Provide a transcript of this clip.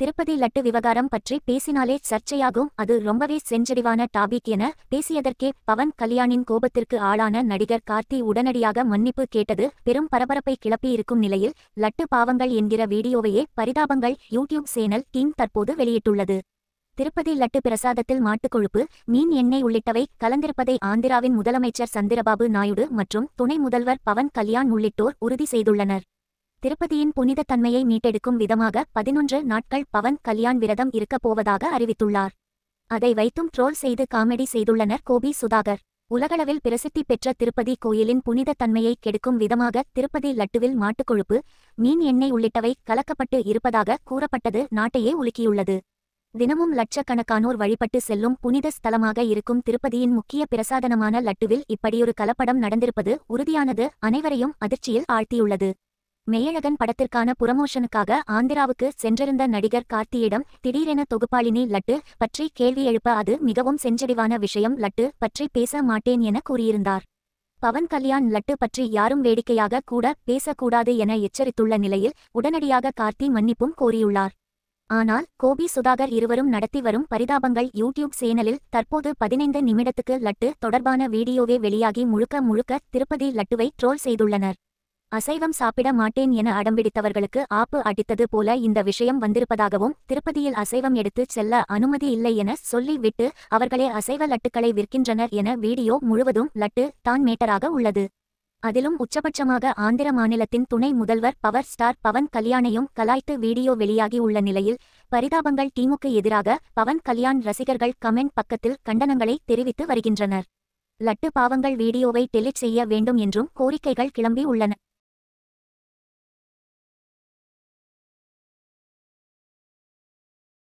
திருப்பதி லட்டு விவகாரம் பற்றி பேசினாலே சர்ச்சையாகும். அது ரொம்பவே சென்சிட்டிவான டாபிக் என பேசியதற்கே பவன் கல்யாணின் கோபத்திற்கு ஆளான நடிகர் கார்த்தி உடனடியாக மன்னிப்பு கேட்டது பெரும் பரபரப்பை கிளப்பி இருக்கும் நிலையில் லட்டு பாவங்கள் என்கிற வீடியோவையே பரிதாபங்கள் யூடியூப் சேனல் டீம் தற்போது வெளியிட்டுள்ளது. திருப்பதி லட்டு பிரசாதத்தில் மாட்டுக்கொழுப்பு, மீன் எண்ணெய் உள்ளிட்டவை கலந்திருப்பதை ஆந்திராவின் முதலமைச்சர் சந்திரபாபு நாயுடு மற்றும் துணை முதல்வர் பவன் கல்யாண் உள்ளிட்டோர் உறுதி செய்துள்ளனர். திருப்பதியின் புனித தன்மையை மீட்டெடுக்கும் விதமாக 11 நாட்கள் பவன் கல்யாண் விரதம் இருக்கப் போவதாக அறிவித்துள்ளார். அதை வைத்தும் ட்ரோல் செய்து காமெடி செய்துள்ளனர் கோபி சுதாகர். உலகளவில் பிரசித்தி பெற்ற திருப்பதி கோயிலின் புனித தன்மையை கெடுக்கும் விதமாக திருப்பதி லட்டுவில் மாட்டுக்கொழுப்பு, மீன் எண்ணெய் உள்ளிட்டவை கலக்கப்பட்டு இருப்பதாக கூறப்பட்டது நாட்டையே உலுக்கியுள்ளது. தினமும் லட்சக்கணக்கானோர் வழிபட்டு செல்லும் புனித ஸ்தலமாக இருக்கும் திருப்பதியின் முக்கிய பிரசாதனமான லட்டுவில் இப்படியொரு கலப்படம் நடந்திருப்பது உறுதியானது அனைவரையும் அதிர்ச்சியில் ஆழ்த்தியுள்ளது. மெய்யழகன் படத்திற்கான புரமோஷனுக்காக ஆந்திராவுக்கு சென்றிருந்த நடிகர் கார்த்தியிடம் திடீரென தொகுப்பாளினி லட்டு பற்றி கேள்வி எழுப்ப அது மிகவும் சென்சிட்டிவான விஷயம், லட்டு பற்றி பேச மாட்டேன் என கூறியிருந்தார். பவன் கல்யாண் லட்டு பற்றி யாரும் வேடிக்கையாக கூட பேசக்கூடாது என எச்சரித்துள்ள நிலையில் உடனடியாக கார்த்தி மன்னிப்பும் கோரியுள்ளார். ஆனால் கோபி சுதாகர் இருவரும் நடத்தி வரும் பரிதாபங்கள் யூடியூப் சேனலில் தற்போது 15 நிமிடத்துக்கு லட்டு தொடர்பான வீடியோவே வெளியாகி முழுக்க திருப்பதி லட்டுவை ட்ரோல் செய்துள்ளனர். அசைவம் சாப்பிட மாட்டேன் என அடம்பிடித்தவர்களுக்கு ஆப்பு அடித்தது போல இந்த விஷயம் வந்திருப்பதாகவும் திருப்பதியில் அசைவம் எடுத்துச் செல்ல அனுமதி இல்லை என சொல்லி விட்டு அவர்களே அசைவ லட்டுக்களை விற்கின்றனர் என வீடியோ முழுவதும் லட்டு தான் மேட்டராக உள்ளது. அதிலும் உச்சபட்சமாக ஆந்திர மாநிலத்தின் துணை முதல்வர் பவர் ஸ்டார் பவன் கல்யாணையும் கலாய்த்து வீடியோ வெளியாகி உள்ள நிலையில் பரிதாபங்கள் டீமுக்கு எதிராக பவன் கல்யாண் ரசிகர்கள் கமெண்ட் பக்கத்தில் கண்டனங்களை தெரிவித்து வருகின்றனர். லட்டு பாவங்கள் வீடியோவை டெலிட் செய்ய வேண்டும் என்றும் கோரிக்கைகள் கிளம்பி உள்ளன.